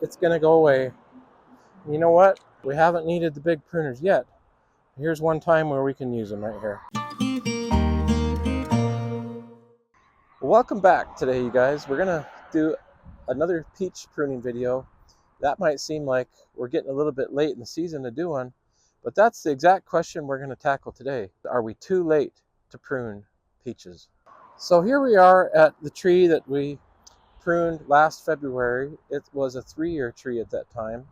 it's going to go away. You know what? We haven't needed the big pruners yet. Here's one time where we can use them right here. Welcome back today, you guys. We're going to do another peach pruning video. That might seem like we're getting a little bit late in the season to do one, but that's the exact question we're going to tackle today. Are we too late to prune peaches? So here we are at the tree that we pruned last February. It was a 3-year tree at that time,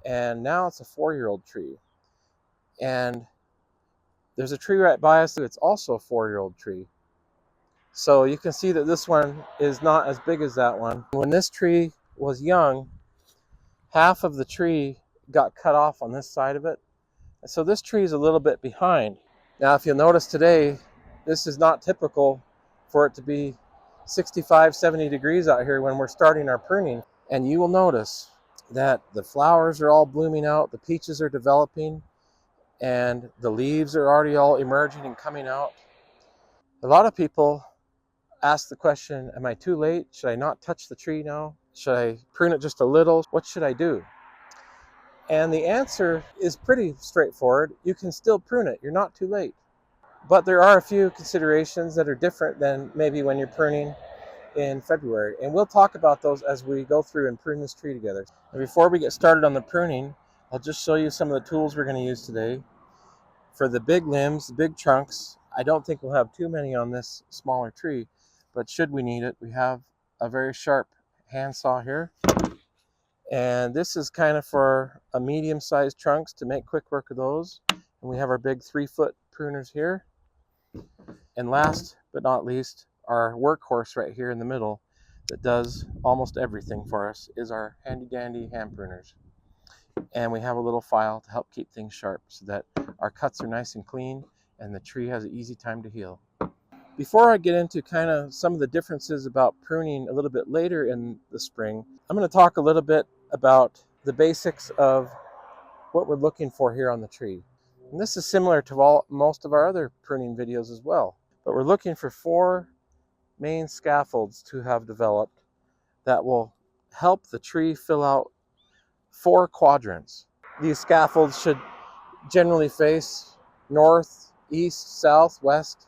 and now it's a 4-year-old tree. And there's a tree right by us that's also a 4-year-old tree. So you can see that this one is not as big as that one. When this tree was young, half of the tree got cut off on this side of it. So this tree is a little bit behind. Now, if you'll notice today, this is not typical for it to be 65, 70 degrees out here when we're starting our pruning. And you will notice that the flowers are all blooming out, the peaches are developing, and the leaves are already all emerging and coming out. A lot of people ask the question, am I too late? Should I not touch the tree now? Should I prune it just a little? What should I do? And the answer is pretty straightforward. You can still prune it. You're not too late. But there are a few considerations that are different than maybe when you're pruning in February. And we'll talk about those as we go through and prune this tree together. And before we get started on the pruning, I'll just show you some of the tools we're going to use today. For the big limbs, the big trunks, I don't think we'll have too many on this smaller tree, but should we need it, we have a very sharp handsaw here. And this is kind of for a medium-sized trunks to make quick work of those. And we have our big 3-foot pruners here. And last but not least, our workhorse right here in the middle that does almost everything for us is our handy-dandy hand pruners. And we have a little file to help keep things sharp so that our cuts are nice and clean and the tree has an easy time to heal. Before I get into kind of some of the differences about pruning a little bit later in the spring, I'm going to talk a little bit about the basics of what we're looking for here on the tree. And this is similar to most of our other pruning videos as well. But we're looking for 4 main scaffolds to have developed that will help the tree fill out 4 quadrants. These scaffolds should generally face north, east, south, west,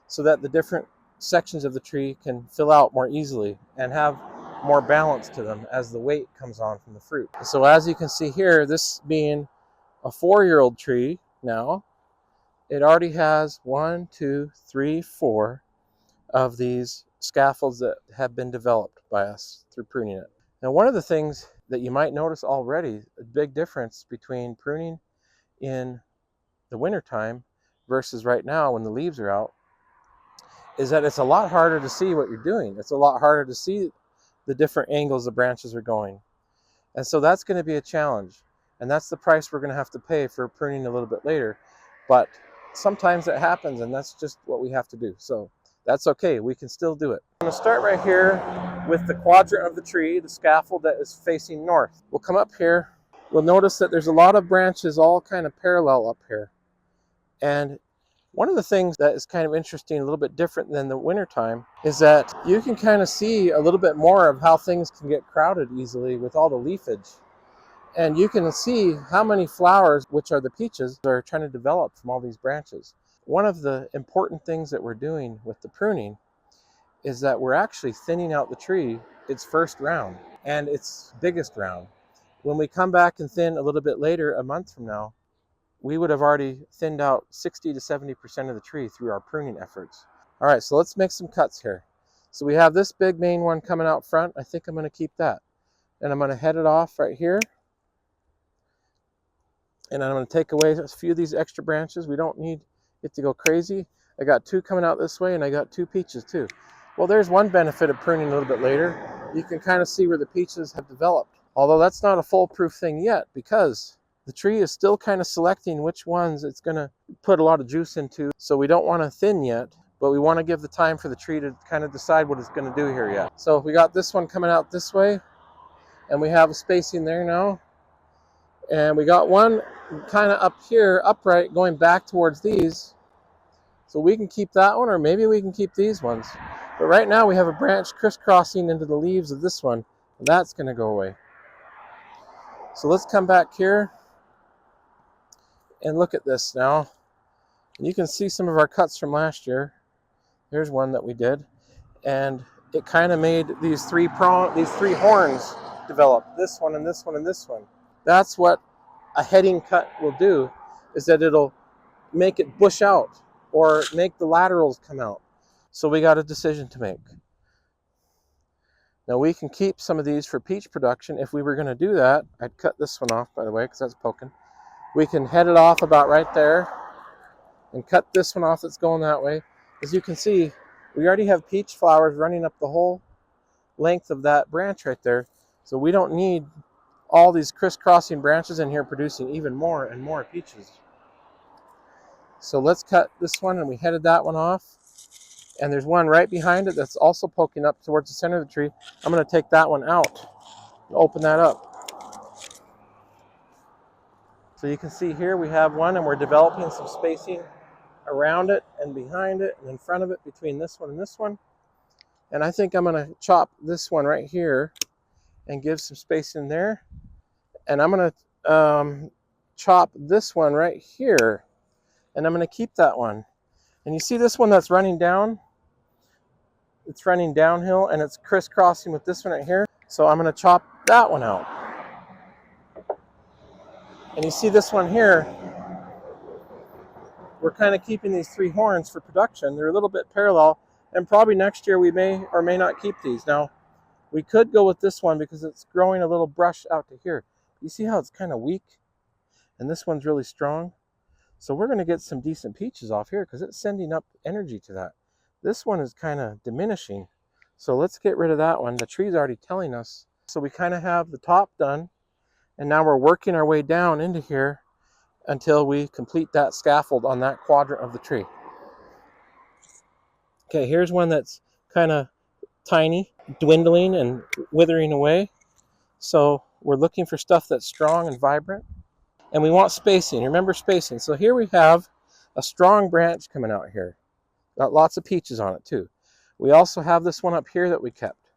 so that the different sections of the tree can fill out more easily and have more balance to them as the weight comes on from the fruit. So as you can see here, this being a 4-year-old tree now, it already has 1, 2, 3, 4 of these scaffolds that have been developed by us through pruning it. Now, one of the things that you might notice already, a big difference between pruning in the wintertime versus right now when the leaves are out, is that it's a lot harder to see what you're doing. It's a lot harder to see the different angles the branches are going. And so that's going to be a challenge. And that's the price we're going to have to pay for pruning a little bit later. But sometimes it happens, and that's just what we have to do. So that's okay. We can still do it. I'm going to start right here with the quadrant of the tree, the scaffold that is facing north. We'll come up here. We'll notice that there's a lot of branches all kind of parallel up here. And one of the things that is kind of interesting, a little bit different than the wintertime, is that you can kind of see a little bit more of how things can get crowded easily with all the leafage. And you can see how many flowers, which are the peaches, are trying to develop from all these branches. One of the important things that we're doing with the pruning is that we're actually thinning out the tree its first round and its biggest round. When we come back and thin a little bit later, a month from now, we would have already thinned out 60 to 70% of the tree through our pruning efforts. All right, so let's make some cuts here. So we have this big main one coming out front. I think I'm going to keep that. And I'm going to head it off right here. And I'm going to take away a few of these extra branches. We don't need it to go crazy. I got 2 coming out this way, and I got 2 peaches too. Well, there's one benefit of pruning a little bit later. You can kind of see where the peaches have developed. Although that's not a foolproof thing yet, because the tree is still kind of selecting which ones it's going to put a lot of juice into. So we don't want to thin yet, but we want to give the time for the tree to kind of decide what it's going to do here yet. So we got this one coming out this way, and we have a spacing there now. And we got one kind of up here, upright, going back towards these. So we can keep that one, or maybe we can keep these ones. But right now we have a branch crisscrossing into the leaves of this one, and that's going to go away. So let's come back here and look at this now. You can see some of our cuts from last year. Here's one that we did, and it kind of made these three horns develop. This one and this one and this one. That's what a heading cut will do, is that it'll make it bush out or make the laterals come out. So we got a decision to make. Now we can keep some of these for peach production. If we were going to do that, I'd cut this one off, by the way, because that's poking. We can head it off about right there and cut this one off that's going that way. As you can see, we already have peach flowers running up the whole length of that branch right there. So we don't need all these crisscrossing branches in here producing even more and more peaches. So let's cut this one, and we headed that one off. And there's one right behind it that's also poking up towards the center of the tree. I'm going to take that one out and open that up. So you can see here we have one, and we're developing some spacing around it and behind it and in front of it between this one and this one. And I think I'm going to chop this one right here and give some space in there. And I'm going to chop this one right here, and I'm going to keep that one. And you see this one that's running down? It's running downhill, and it's crisscrossing with this one right here. So I'm going to chop that one out. And you see this one here, we're kind of keeping these three horns for production. They're a little bit parallel, and probably next year we may or may not keep these. Now, we could go with this one because it's growing a little brush out to here. You see how it's kind of weak? And this one's really strong. So we're going to get some decent peaches off here because it's sending up energy to that. This one is kind of diminishing. So let's get rid of that one. The tree's already telling us. So we kind of have the top done, and now we're working our way down into here until we complete that scaffold on that quadrant of the tree. Okay, here's one that's kind of tiny, dwindling and withering away. So we're looking for stuff that's strong and vibrant. And we want spacing. Remember spacing. So here we have a strong branch coming out here. Got lots of peaches on it too. We also have this one up here that we kept.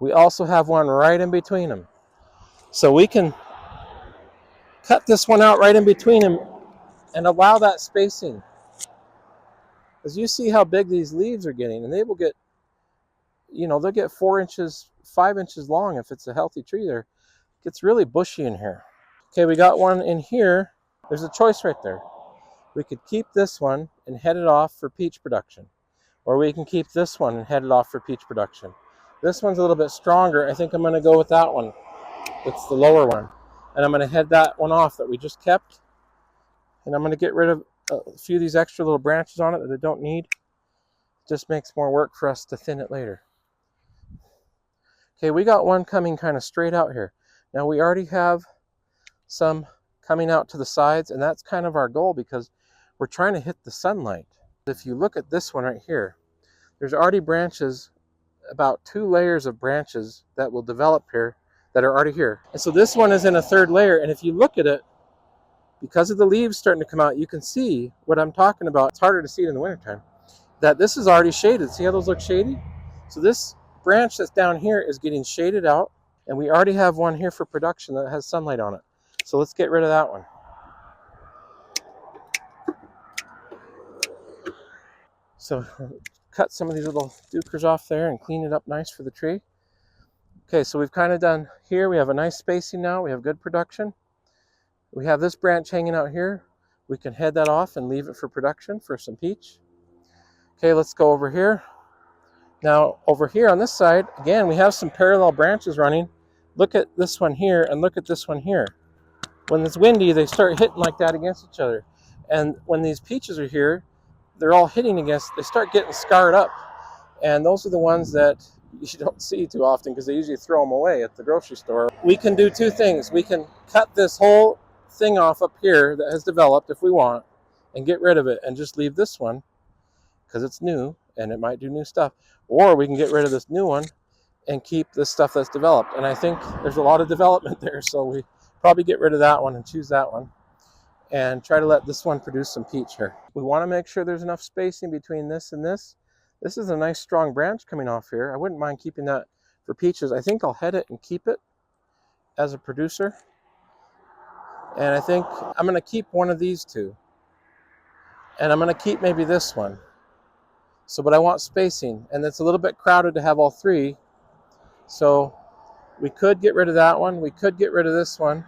We also have one right in between them. So we can cut this one out right in between them and allow that spacing. As you see how big these leaves are getting, and they will get, they'll get 4 inches, 5 inches long if it's a healthy tree there. It gets really bushy in here. Okay, we got one in here. There's a choice right there. We could keep this one and head it off for peach production. Or we can keep this one and head it off for peach production. This one's a little bit stronger. I think I'm going to go with that one. It's the lower one. And I'm going to head that one off that we just kept. And I'm going to get rid of a few of these extra little branches on it that I don't need. It just makes more work for us to thin it later. Okay, we got one coming kind of straight out here. Now we already have some coming out to the sides, and that's kind of our goal because we're trying to hit the sunlight. If you look at this one right here, there's already branches, about 2 layers of branches that will develop here that are already here. And so this one is in a 3rd layer, and if you look at it, because of the leaves starting to come out, you can see what I'm talking about. It's harder to see it in the wintertime, that this is already shaded. See how those look shady? So this branch that's down here is getting shaded out, and we already have one here for production that has sunlight on it. So let's get rid of that one. So cut some of these little dukers off there and clean it up nice for the tree. Okay, so we've kind of done here. We have a nice spacing now. We have good production. We have this branch hanging out here. We can head that off and leave it for production for some peach. Okay, let's go over here. Now over here on this side, again, we have some parallel branches running. Look at this one here and look at this one here. When it's windy, they start hitting like that against each other. And when these peaches are here, they're all hitting against, they start getting scarred up. And those are the ones that you don't see too often because they usually throw them away at the grocery store. We can do 2 things. We can cut this whole thing off up here that has developed if we want and get rid of it and just leave this one because it's new and it might do new stuff. Or we can get rid of this new one and keep this stuff that's developed. And I think there's a lot of development there, so we probably get rid of that one and choose that one and try to let this one produce some peach here. We want to make sure there's enough spacing between this and this. This is a nice strong branch coming off here. I wouldn't mind keeping that for peaches. I think I'll head it and keep it as a producer. And I think I'm going to keep one of these two. And I'm going to keep maybe this one. So, but I want spacing, and it's a little bit crowded to have all three. So we could get rid of that one. We could get rid of this one.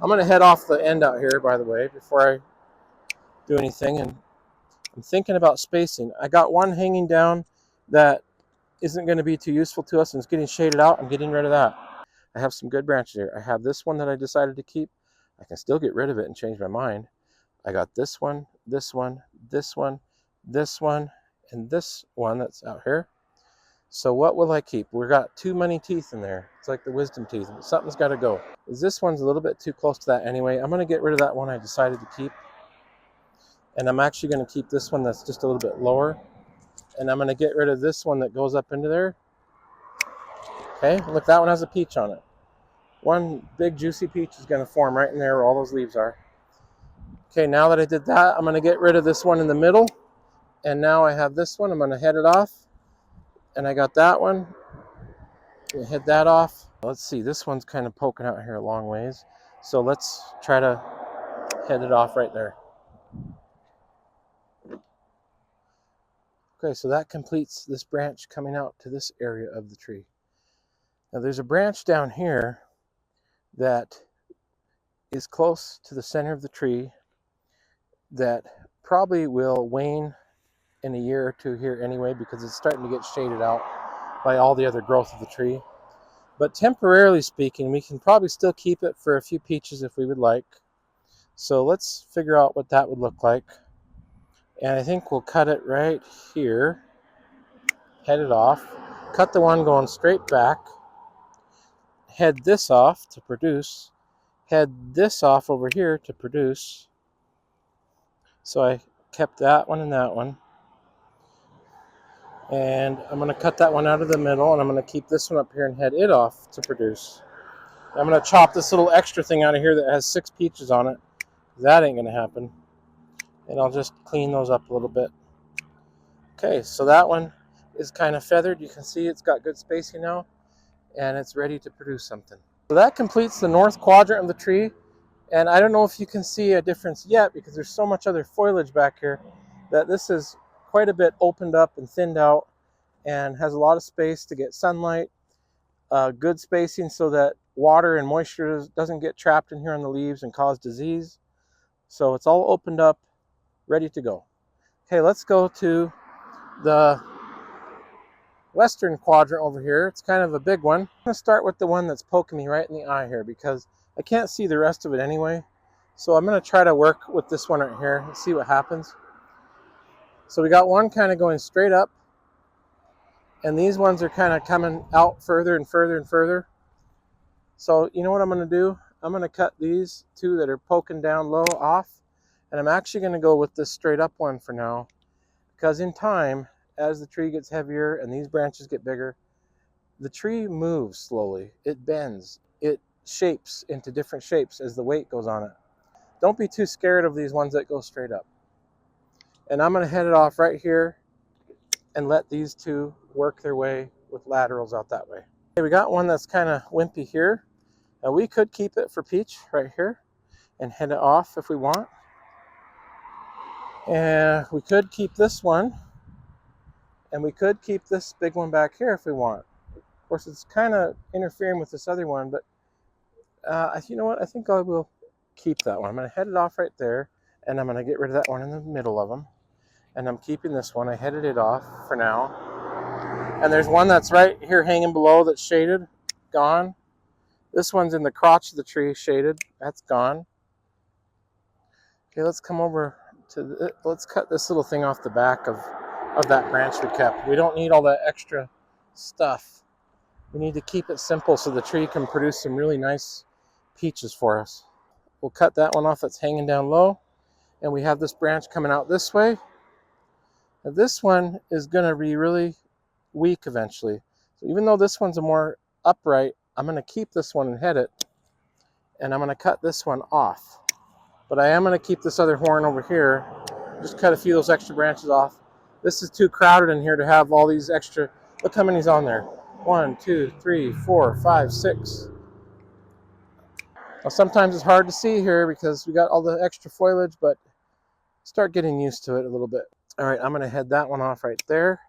I'm going to head off the end out here, by the way, before I do anything. And I'm thinking about spacing. I got one hanging down that isn't going to be too useful to us and it's getting shaded out. I'm getting rid of that. I have some good branches here. I have this one that I decided to keep. I can still get rid of it and change my mind. I got this one, this one, this one, this one, and this one that's out here. So what will I keep? We've got too many teeth in there. It's like the wisdom teeth. Something's got to go. This one's a little bit too close to that anyway. I'm going to get rid of that one I decided to keep. And I'm actually going to keep this one that's just a little bit lower. And I'm going to get rid of this one that goes up into there. Okay, look, that one has a peach on it. One big juicy peach is going to form right in there where all those leaves are. Okay, now that I did that, I'm going to get rid of this one in the middle. And now I have this one. I'm going to head it off. And I got that one. Head that off. Let's see, this one's kind of poking out here a long ways. So let's try to head it off right there. Okay, so that completes this branch coming out to this area of the tree. Now there's a branch down here that is close to the center of the tree that probably will wane in a year or two here anyway because it's starting to get shaded out by all the other growth of the tree. But temporarily speaking, we can probably still keep it for a few peaches if we would like. So let's figure out what that would look like. And I think we'll cut it right here, head it off, cut the one going straight back, head this off to produce, head this off over here to produce. So I kept that one and that one. And I'm going to cut that one out of the middle, and I'm going to keep this one up here and head it off to produce. I'm going to chop this little extra thing out of here that has 6 peaches on it. That ain't going to happen. And I'll just clean those up a little bit. Okay, so that one is kind of feathered. You can see it's got good spacing now, and it's ready to produce something. So that completes the north quadrant of the tree. And I don't know if you can see a difference yet because there's so much other foliage back here that this is quite a bit opened up and thinned out and has a lot of space to get sunlight, good spacing so that water and moisture doesn't get trapped in here on the leaves and cause disease. So it's all opened up, ready to go. Okay, let's go to the western quadrant over here. It's kind of a big one. I'm going to start with the one that's poking me right in the eye here because I can't see the rest of it anyway. So I'm going to try to work with this one right here and see what happens. So we got one kind of going straight up, and these ones are kind of coming out further and further and further. So you know what I'm going to do? I'm going to cut these two that are poking down low off, and I'm actually going to go with this straight up one for now, because in time, as the tree gets heavier and these branches get bigger, the tree moves slowly. It bends. It shapes into different shapes as the weight goes on it. Don't be too scared of these ones that go straight up. And I'm going to head it off right here and let these two work their way with laterals out that way. Okay, we got one that's kind of wimpy here. Now we could keep it for peach right here and head it off if we want. And we could keep this one. And we could keep this big one back here if we want. Of course, it's kind of interfering with this other one, but you know what? I think I will keep that one. I'm going to head it off right there, and I'm going to get rid of that one in the middle of them. And I'm keeping this one. I headed it off for now. And there's one that's right here hanging below that's shaded, gone. This one's in the crotch of the tree, shaded. That's gone. Okay, let's come over to let's cut this little thing off the back of that branch we kept. We don't need all that extra stuff. We need to keep it simple so the tree can produce some really nice peaches for us. We'll cut that one off that's hanging down low. And we have this branch coming out this way. Now this one is going to be really weak eventually. So even though this one's a more upright, I'm going to keep this one and head it. And I'm going to cut this one off. But I am going to keep this other horn over here. Just cut a few of those extra branches off. This is too crowded in here to have all these extra. Look how many's on there. 1, 2, 3, 4, 5, 6. Now, sometimes it's hard to see here because we got all the extra foliage, but start getting used to it a little bit. All right, I'm gonna head that one off right there.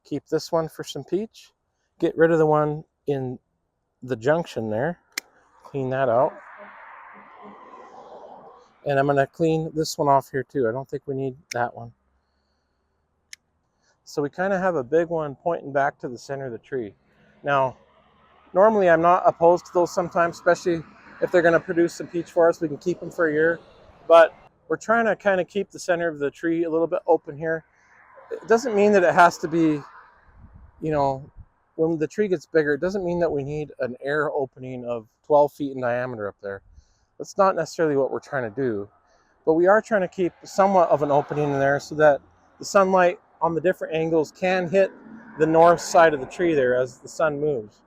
Keep this one for some peach. Get rid of the one in the junction there. Clean that out. And I'm gonna clean this one off here too. I don't think we need that one. So we kind of have a big one pointing back to the center of the tree. Now, normally I'm not opposed to those sometimes, especially if they're gonna produce some peach for us. We can keep them for a year, but we're trying to kind of keep the center of the tree a little bit open here. It doesn't mean that it has to be, you know, when the tree gets bigger, it doesn't mean that we need an air opening of 12 feet in diameter up there. That's not necessarily what we're trying to do, but we are trying to keep somewhat of an opening in there so that the sunlight on the different angles can hit the north side of the tree there as the sun moves.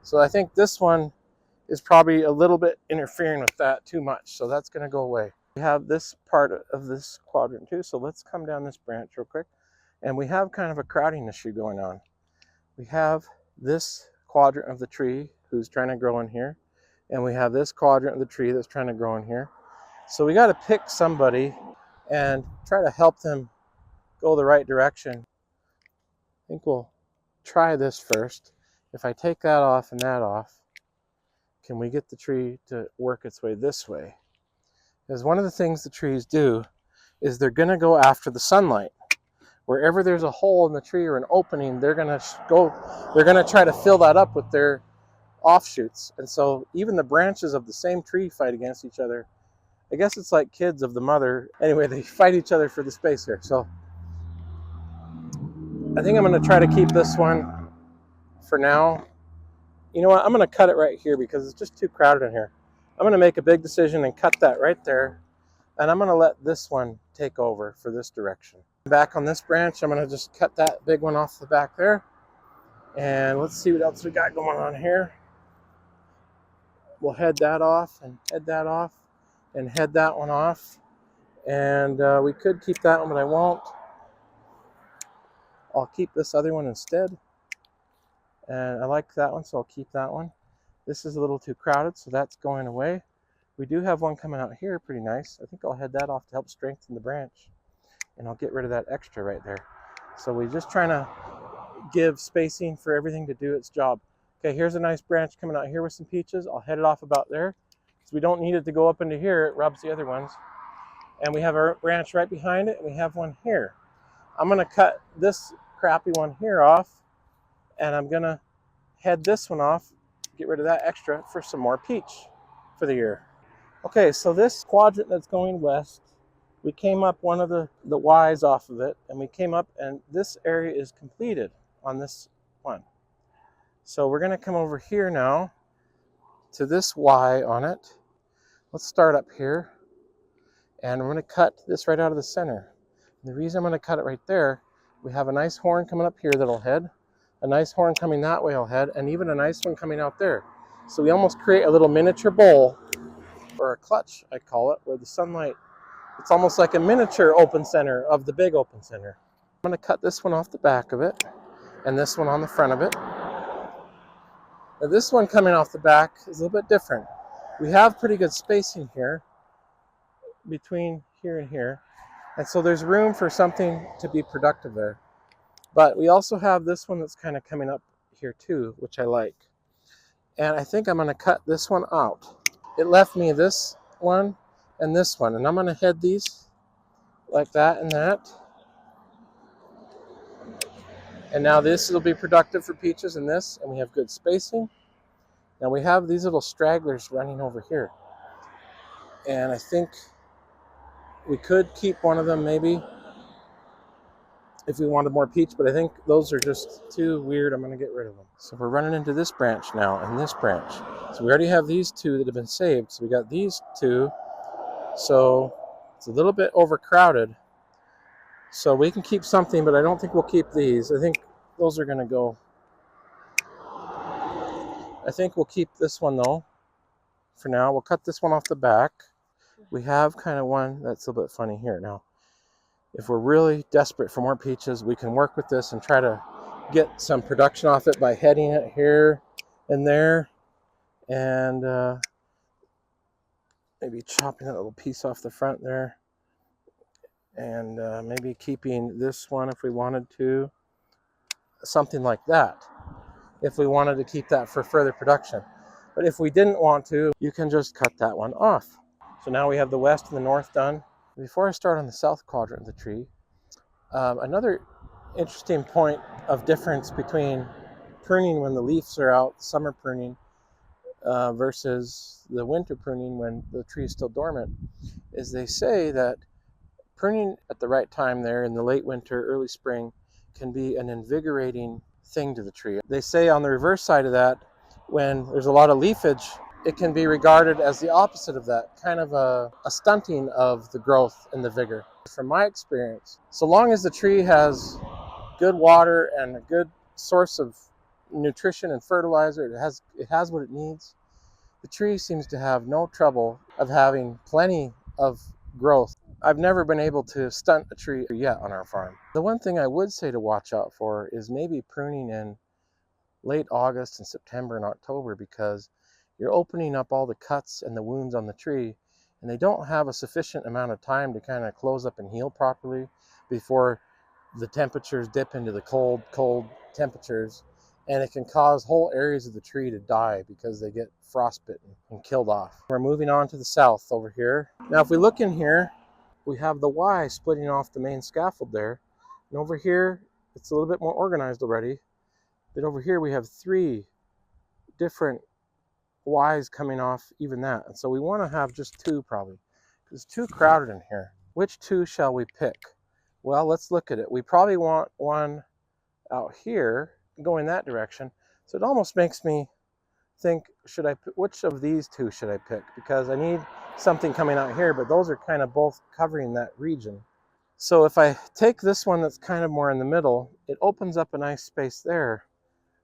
So I think this one is probably a little bit interfering with that too much, so that's going to go away. We have this part of this quadrant too, so let's come down this branch real quick. And we have kind of a crowding issue going on. We have this quadrant of the tree who's trying to grow in here, and we have this quadrant of the tree that's trying to grow in here. So we got to pick somebody and try to help them go the right direction. I think we'll try this first. If I take that off and that off, can we get the tree to work its way this way? Because one of the things the trees do is they're going to go after the sunlight. Wherever there's a hole in the tree or an opening, they're going to try to fill that up with their offshoots. And so even the branches of the same tree fight against each other. I guess it's like kids of the mother. Anyway, they fight each other for the space here. So I think I'm going to try to keep this one for now. You know what? I'm going to cut it right here because it's just too crowded in here. I'm going to make a big decision and cut that right there. And I'm going to let this one take over for this direction. Back on this branch, I'm going to just cut that big one off the back there. And let's see what else we got going on here. We'll head that off and head that off and head that one off. And we could keep that one, but I won't. I'll keep this other one instead. And I like that one, so I'll keep that one. This is a little too crowded, so that's going away. We do have one coming out here, pretty nice. I think I'll head that off to help strengthen the branch. And I'll get rid of that extra right there. So we're just trying to give spacing for everything to do its job. Okay, here's a nice branch coming out here with some peaches. I'll head it off about there. So we don't need it to go up into here. It rubs the other ones. And we have our branch right behind it, and we have one here. I'm going to cut this crappy one here off, and I'm going to head this one off, get rid of that extra for some more peach for the year. Okay, so this quadrant that's going west, we came up one of the Y's off of it, and we came up, and this area is completed on this one. So we're going to come over here now to this Y on it. Let's start up here, and I'm going to cut this right out of the center. And the reason I'm going to cut it right there, we have a nice horn coming up here that'll head, a nice horn coming that way will head, and even a nice one coming out there. So we almost create a little miniature bowl, or a clutch, I call it, where the sunlight, it's almost like a miniature open center of the big open center. I'm going to cut this one off the back of it, and this one on the front of it. Now this one coming off the back is a little bit different. We have pretty good spacing here, between here and here, and so there's room for something to be productive there. But we also have this one that's kind of coming up here too, which I like. And I think I'm going to cut this one out. It left me this one and this one, and I'm going to head these like that and that. And now this will be productive for peaches and this, and we have good spacing. Now we have these little stragglers running over here. And I think we could keep one of them maybe if we wanted more peach, but I think those are just too weird. I'm going to get rid of them. So we're running into this branch now and this branch. So we already have these two that have been saved. So we got these two. So it's a little bit overcrowded. So we can keep something, but I don't think we'll keep these. I think those are going to go. I think we'll keep this one though for now. We'll cut this one off the back. We have kind of one that's a little bit funny here. Now, if we're really desperate for more peaches, we can work with this and try to get some production off it by heading it here and there. And maybe chopping that little piece off the front there, and maybe keeping this one if we wanted to, something like that, if we wanted to keep that for further production. But if we didn't want to, you can just cut that one off. So now we have the west and the north done. Before I start on the south quadrant of the tree, another interesting point of difference between pruning when the leaves are out, summer pruning, versus the winter pruning when the tree is still dormant, is they say that pruning at the right time there in the late winter, early spring, can be an invigorating thing to the tree. They say on the reverse side of that, when there's a lot of leafage, it can be regarded as the opposite of that, kind of a stunting of the growth and the vigor. From my experience, so long as the tree has good water and a good source of nutrition and fertilizer, it has what it needs, the tree seems to have no trouble of having plenty of growth. I've never been able to stunt a tree yet on our farm. The one thing I would say to watch out for is maybe pruning in late August and September and October, because you're opening up all the cuts and the wounds on the tree, and they don't have a sufficient amount of time to kind of close up and heal properly before the temperatures dip into the cold temperatures, and it can cause whole areas of the tree to die because they get frostbitten and killed off. We're moving on to the south over here. Now if we look in here, we have the Y splitting off the main scaffold there, and over here it's a little bit more organized already. Then over here we have 3 different Y's coming off even that, and so we want to have just 2 probably, because it's too crowded in here. Which 2 shall we pick? Well, let's look at it. We probably want one out here going that direction, so it almost makes me think, which of these 2 should I pick, because I need something coming out here, but those are kind of both covering that region. So if I take this one that's kind of more in the middle, it opens up a nice space there.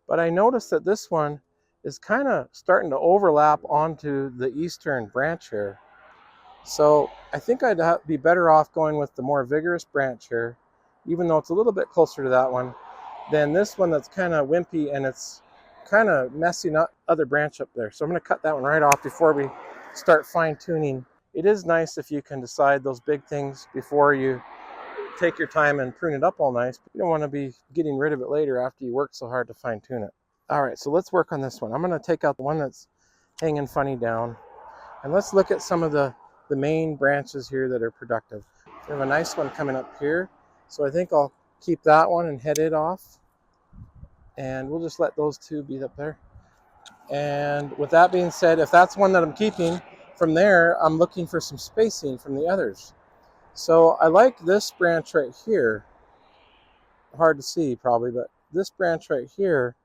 But I noticed that this one is kind of starting to overlap onto the eastern branch here. So I think I'd be better off going with the more vigorous branch here, even though it's a little bit closer to that one, than this one that's kind of wimpy and it's kind of messing up other branch up there. So I'm going to cut that one right off before we start fine tuning. It is nice if you can decide those big things before you take your time and prune it up all nice, but you don't want to be getting rid of it later after you work so hard to fine tune it. All right, so let's work on this one. I'm going to take out the one that's hanging funny down, and let's look at some of the main branches here that are productive. We have a nice one coming up here, so I think I'll keep that one and head it off, and we'll just let those 2 be up there. And with that being said, if that's one that I'm keeping, from there I'm looking for some spacing from the others. So I like this branch right here. Hard to see probably, but this branch right here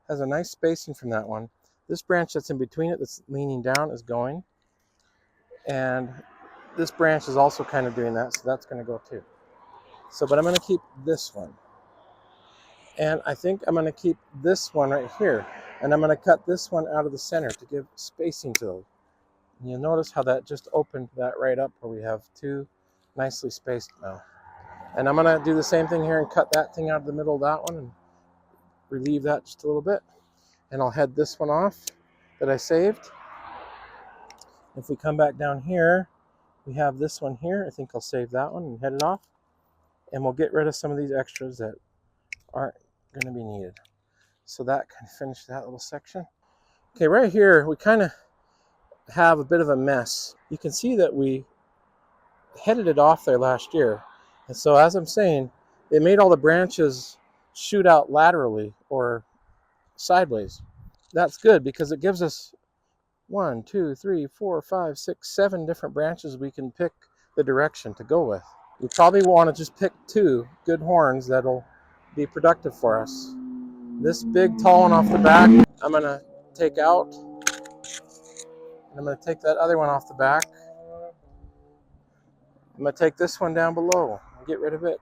has a nice spacing from that one. This branch that's in between it, that's leaning down, is going. And this branch is also kind of doing that, so that's going to go too. So, but I'm going to keep this one. And I think I'm going to keep this one right here. And I'm going to cut this one out of the center to give spacing to those. And you'll notice how that just opened that right up where we have 2 nicely spaced now. And I'm going to do the same thing here and cut that thing out of the middle of that one and relieve that just a little bit. And I'll head this one off that I saved. If we come back down here, we have this one here. I think I'll save that one and head it off. And we'll get rid of some of these extras that aren't going to be needed. So that can finish that little section. Okay, right here, we kind of have a bit of a mess. You can see that we headed it off there last year. And so as I'm saying, it made all the branches shoot out laterally or sideways. That's good because it gives us 1, 2, 3, 4, 5, 6, 7 different branches we can pick the direction to go with. We probably want to just pick 2 good horns that'll be productive for us. This big tall one off the back, I'm going to take out. And I'm going to take that other one off the back. I'm going to take this one down below and get rid of it.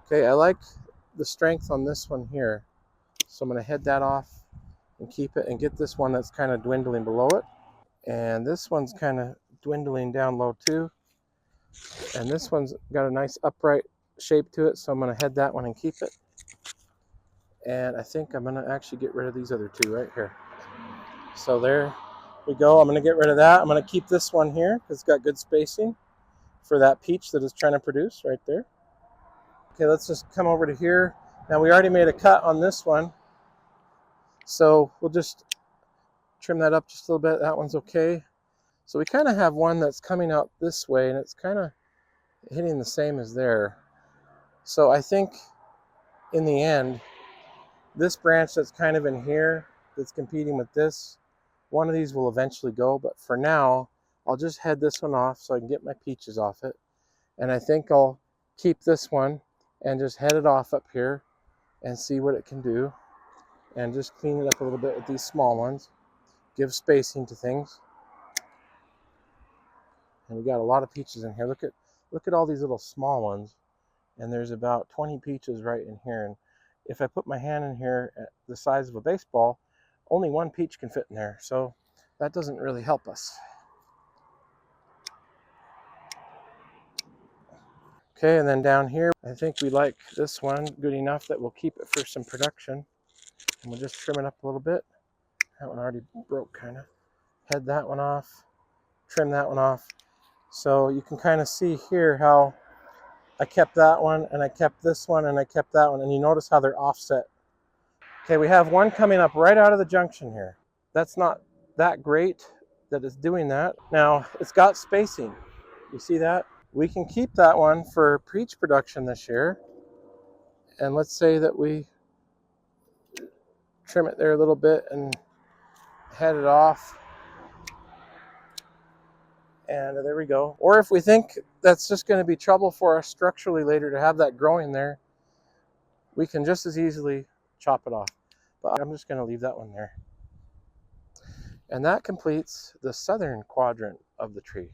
Okay, I like the strength on this one here. So I'm going to head that off and keep it and get this one that's kind of dwindling below it. And this one's kind of dwindling down low too. And this one's got a nice upright shape to it, so I'm going to head that one and keep it. And I think I'm going to actually get rid of these other 2 right here. So there, we go. I'm going to get rid of that. I'm going to keep this one here because it's got good spacing for that peach that is trying to produce right there. Okay, let's just come over to here. Now we already made a cut on this one, so we'll just trim that up just a little bit. That one's okay. So we kind of have one that's coming out this way, and it's kind of hitting the same as there. So I think in the end, this branch that's kind of in here, that's competing with this, one of these will eventually go, but for now, I'll just head this one off so I can get my peaches off it. And I think I'll keep this one and just head it off up here and see what it can do. And just clean it up a little bit with these small ones. Give spacing to things. And we got a lot of peaches in here. Look at all these little small ones. And there's about 20 peaches right in here. And if I put my hand in here at the size of a baseball, only one peach can fit in there. So that doesn't really help us. Okay, and then down here, I think we like this one good enough that we'll keep it for some production. And we'll just trim it up a little bit. That one already broke kind of. Head that one off, trim that one off. So you can kind of see here how I kept that one, and I kept this one, and I kept that one, and you notice how they're offset. Okay, we have one coming up right out of the junction here. That's not that great that it's doing that. Now, it's got spacing. You see that? We can keep that one for peach production this year. And let's say that we trim it there a little bit and head it off. And there we go. Or if we think that's just going to be trouble for us structurally later to have that growing there, we can just as easily chop it off. But I'm just going to leave that one there. And that completes the southern quadrant of the tree.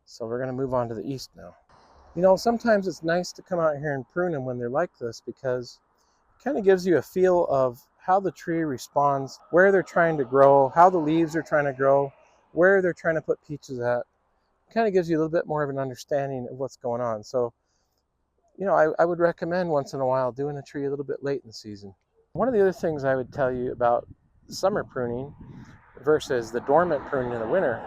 So we're going to move on to the east now. You know, sometimes it's nice to come out here and prune them when they're like this, because it kind of gives you a feel of how the tree responds, where they're trying to grow, how the leaves are trying to grow, where they're trying to put peaches at. It kind of gives you a little bit more of an understanding of what's going on. So, you know, I would recommend once in a while doing a tree a little bit late in the season. One of the other things I would tell you about summer pruning versus the dormant pruning in the winter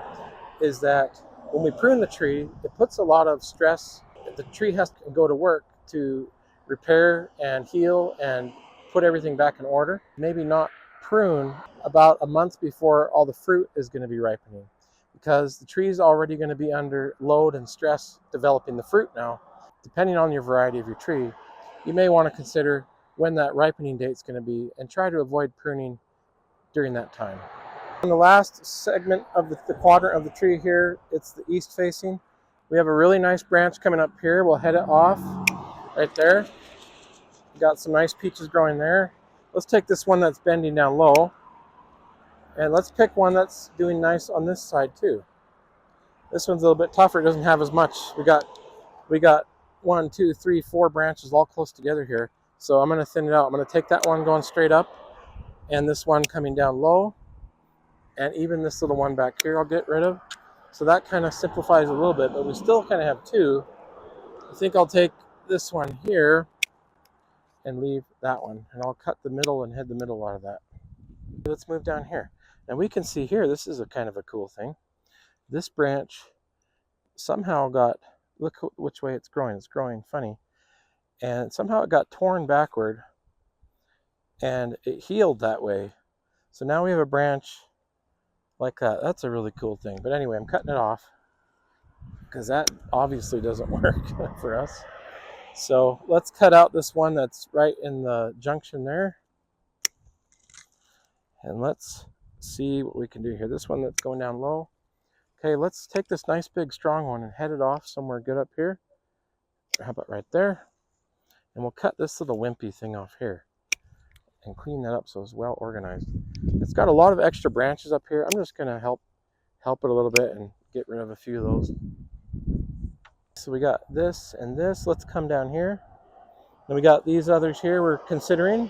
is that when we prune the tree, it puts a lot of stress. The tree has to go to work to repair and heal and put everything back in order. Maybe not prune about a month before all the fruit is going to be ripening, because the tree is already going to be under load and stress developing the fruit now. Depending on your variety of your tree, you may want to consider when that ripening date is going to be and try to avoid pruning during that time. On the last segment of the quadrant of the tree here, it's the east facing. We have a really nice branch coming up here. We'll head it off right there. We've got some nice peaches growing there. Let's take this one that's bending down low, and let's pick one that's doing nice on this side too. This one's a little bit tougher. It doesn't have as much. We got 1, 2, 3, 4 branches all close together here. So I'm going to thin it out. I'm going to take that one going straight up, and this one coming down low, and even this little one back here I'll get rid of. So that kind of simplifies a little bit, but we still kind of have two. I think I'll take this one here and leave that one, and I'll cut the middle and head the middle out of that. Let's move down here. Now we can see here, this is a kind of a cool thing. This branch somehow got, look which way it's growing funny. And somehow it got torn backward and it healed that way. So now we have a branch like that. That's a really cool thing. But anyway, I'm cutting it off because that obviously doesn't work for us. So let's cut out this one that's right in the junction there. And let's see what we can do here. This one that's going down low. Okay, let's take this nice big strong one and head it off somewhere good up here. How about right there? And we'll cut this little wimpy thing off here and clean that up so it's well organized. It's got a lot of extra branches up here. I'm just going to help it a little bit and get rid of a few of those. So we got this and this. Let's come down here. Then we got these others here we're considering.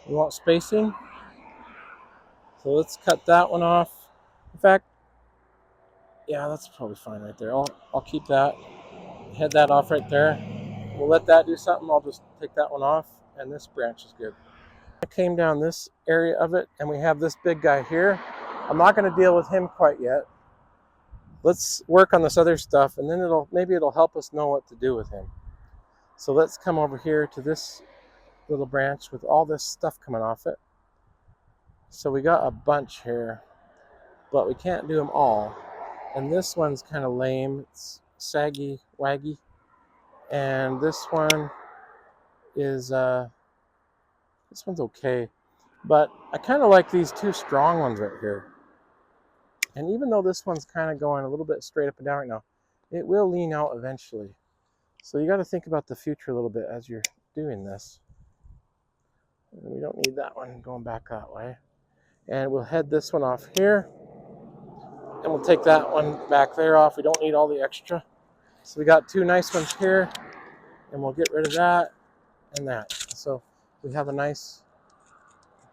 We want spacing. So let's cut that one off. In fact, yeah, that's probably fine right there. I'll keep that. Head that off right there. We'll let that do something. I'll just take that one off, and this branch is good. I came down this area of it, and we have this big guy here. I'm not going to deal with him quite yet. Let's work on this other stuff, and then maybe it'll help us know what to do with him. So let's come over here to this little branch with all this stuff coming off it. So we got a bunch here, but we can't do them all. And this one's kind of lame. It's saggy, waggy. And this one is, this one's okay. But I kind of like these two strong ones right here. And even though this one's kind of going a little bit straight up and down right now, it will lean out eventually. So you got to think about the future a little bit as you're doing this. And we don't need that one going back that way. And we'll head this one off here. And we'll take that one back there off. We don't need all the extra. So we got two nice ones here. And we'll get rid of that and that. So we have a nice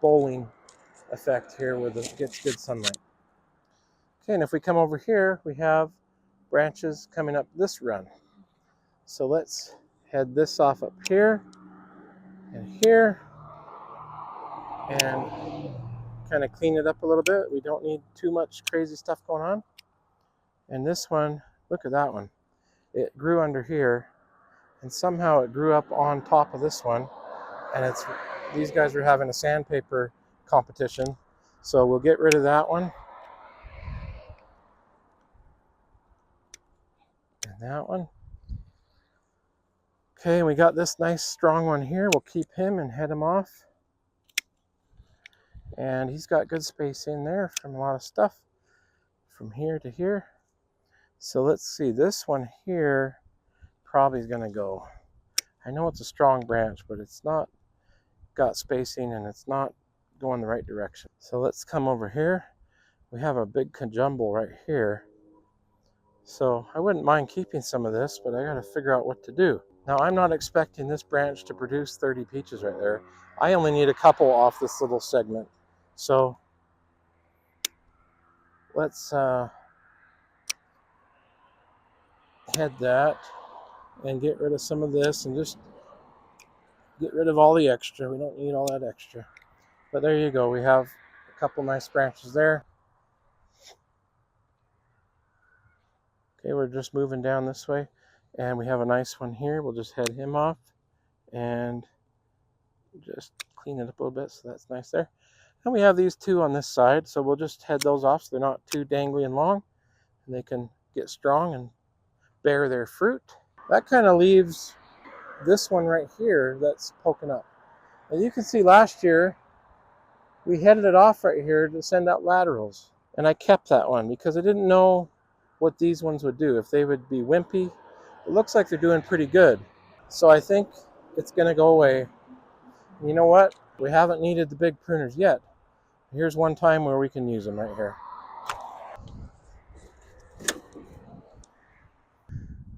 bowling effect here where it gets good sunlight. Okay, and if we come over here, we have branches coming up this run. So let's head this off up here and here and kind of clean it up a little bit. We don't need too much crazy stuff going on. And this one, look at that one. It grew under here and somehow it grew up on top of this one. And these guys were having a sandpaper competition. So we'll get rid of that one. And that one. Okay, and we got this nice strong one here. We'll keep him and head him off. And he's got good space in there from a lot of stuff from here to here. So let's see, this one here probably is going to go. I know it's a strong branch, but it's not got spacing and it's not going the right direction. So let's come over here. We have a big jumble right here. So I wouldn't mind keeping some of this, but I got to figure out what to do. Now I'm not expecting this branch to produce 30 peaches right there. I only need a couple off this little segment. So let's head that and get rid of some of this and just get rid of all the extra. We don't need all that extra. But there you go. We have a couple nice branches there. Okay, we're just moving down this way. And we have a nice one here. We'll just head him off and just clean it up a little bit. So that's nice there. And we have these two on this side. So we'll just head those off so they're not too dangly and long. And they can get strong and bear their fruit. That kind of leaves this one right here that's poking up. And you can see last year we headed it off right here to send out laterals. And I kept that one because I didn't know what these ones would do. If they would be wimpy. It looks like they're doing pretty good. So I think it's going to go away. And you know what? We haven't needed the big pruners yet. Here's one time where we can use them right here.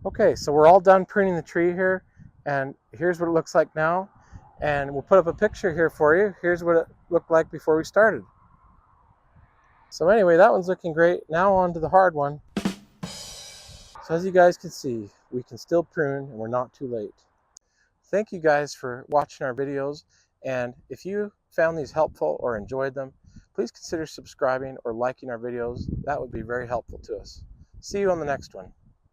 Okay, so we're all done pruning the tree here. And here's what it looks like now. And we'll put up a picture here for you. Here's what it looked like before we started. So anyway, that one's looking great. Now on to the hard one. So as you guys can see, we can still prune and we're not too late. Thank you guys for watching our videos. And if you found these helpful or enjoyed them, please consider subscribing or liking our videos. That would be very helpful to us. See you on the next one.